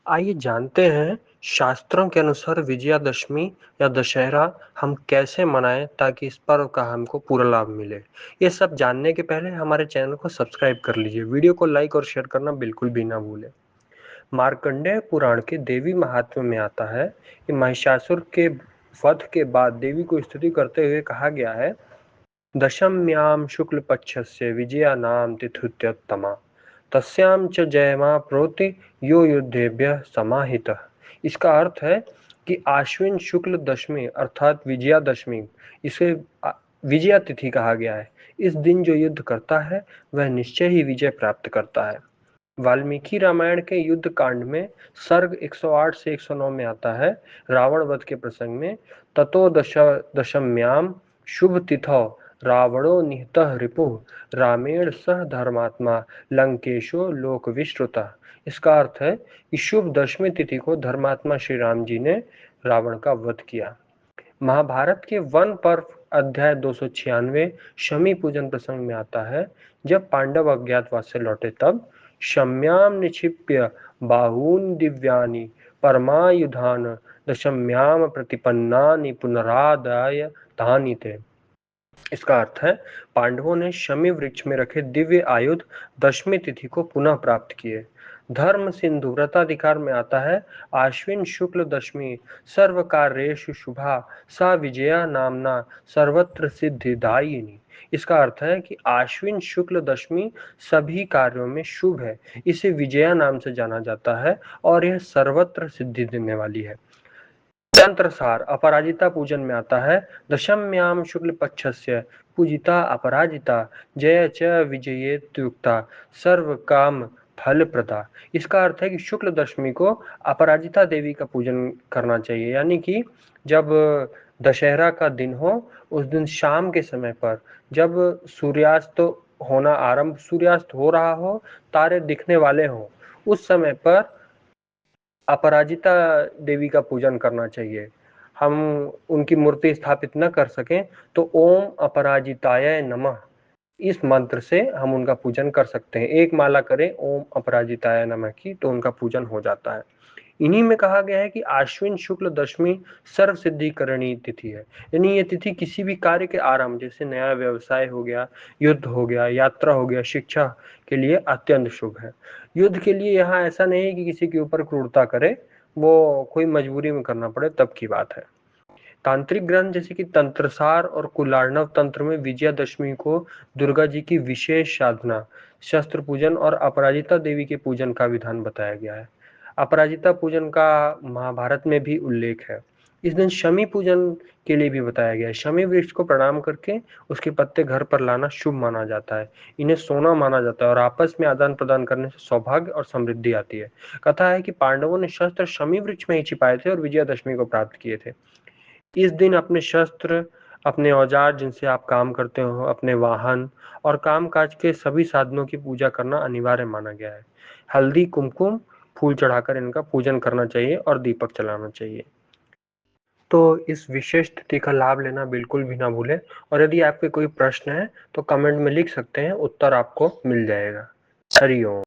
आइए जानते हैं शास्त्रों के अनुसार विजयादशमी या दशहरा हम कैसे मनाएं ताकि इस पर्व का हमको पूरा लाभ मिले। ये सब जानने के पहले हमारे चैनल को सब्सक्राइब कर लीजिए, वीडियो को लाइक और शेयर करना बिल्कुल भी ना भूलें। मार्कंडेय पुराण के देवी महात्म्य में आता है कि महिषासुर के वध के बाद देवी को स्तुति करते हुए कहा गया है, दशम्यां शुक्ल पक्षस्य विजयानां तिथुत्तमा तस्यां च जयमा प्रोति यो युद्धेभ्यः समाहितः। इसका अर्थ है कि आश्विन शुक्ल दशमी अर्थात विजयादशमी, इसे विजया तिथि कहा गया है। इस दिन जो युद्ध करता है वह निश्चय ही विजय प्राप्त करता है। वाल्मीकि रामायण के युद्ध कांड में सर्ग 108 से 109 में आता है, रावण वध के प्रसंग में, ततो दशम्यां शुभ तिथौ रावणो निहतः रिपुः रामेण सह धर्मात्मा लंकेशो लोक विश्रुतः। इसका अर्थ है कि शुभ दशमी तिथि को धर्मात्मा श्री राम जी ने रावण का वध किया। महाभारत के वन पर्व अध्याय 296 शमी पूजन प्रसंग में आता है, जब पांडव अज्ञातवास से लौटे तब शम्यां निक्षिप्य बाहून दिव्यानि परमायुधान दशम्यां प्रतिपन्नानि पुनरादाय धानि थे। इसका अर्थ है, पांडवों ने शमी वृक्ष में रखे दिव्य आयुध दशमी तिथि को पुनः प्राप्त किए। धर्म सिंधु व्रताधिकार में आता है, आश्विन शुक्ल दशमी सर्व कार्येषु शुभा सा विजया नामना सर्वत्र सिद्धिदायिनी। इसका अर्थ है कि आश्विन शुक्ल दशमी सभी कार्यों में शुभ है, इसे विजया नाम से जाना जाता है और यह सर्वत्र सिद्धि देने वाली है। तंत्रसार अपराजिता पूजन में आता है, दशम्यां शुक्ल पक्षस्य पूजिता अपराजिता जय च विजयेत्युक्ता सर्व काम फल प्रदा। इसका अर्थ है कि शुक्ल दशमी को अपराजिता देवी का पूजन करना चाहिए, यानी कि जब दशहरा का दिन हो उस दिन शाम के समय पर जब सूर्यास्त सूर्यास्त हो रहा हो, तारे दिखने वाले हों, उस समय पर अपराजिता देवी का पूजन करना चाहिए। हम उनकी मूर्ति स्थापित न कर सकें तो ओम अपराजिताय नमः इस मंत्र से हम उनका पूजन कर सकते हैं। एक माला करें ओम अपराजिताय नमः की तो उनका पूजन हो जाता है। इन्हीं में कहा गया है कि आश्विन शुक्ल दशमी सर्व सिद्धिकरणी तिथि है, यानी ये तिथि किसी भी कार्य के आरंभ, जैसे नया व्यवसाय हो गया, युद्ध हो गया, यात्रा हो गया, शिक्षा के लिए अत्यंत शुभ है। युद्ध के लिए यहाँ ऐसा नहीं है कि किसी के ऊपर क्रूरता करे, वो कोई मजबूरी में करना पड़े तब की बात है। तांत्रिक ग्रंथ जैसे कि तंत्रसार और कुलार्णव तंत्र में विजयादशमी को दुर्गा जी की विशेष साधना, शस्त्र पूजन और अपराजिता देवी के पूजन का विधान बताया गया है। अपराजिता पूजन का महाभारत में भी उल्लेख है। इस दिन शमी पूजन के लिए भी बताया गया है। शमी वृक्ष को प्रणाम करके उसके पत्ते घर पर लाना शुभ माना जाता है। इन्हें सोना माना जाता है और आपस में आदान प्रदान करने से सौभाग्य और समृद्धि आती है। कथा है कि पांडवों ने शस्त्र शमी वृक्ष में ही छिपाए थे और विजयादशमी को प्राप्त किए थे। इस दिन अपने शस्त्र, अपने औजार जिनसे आप काम करते हो, अपने वाहन और कामकाज के सभी साधनों की पूजा करना अनिवार्य माना गया है। हल्दी, कुमकुम, फूल चढ़ाकर इनका पूजन करना चाहिए और दीपक जलाना चाहिए। तो इस विशेष तिथि का लाभ लेना बिल्कुल भी ना भूलें और यदि आपके कोई प्रश्न है तो कमेंट में लिख सकते हैं, उत्तर आपको मिल जाएगा। हरि ओम।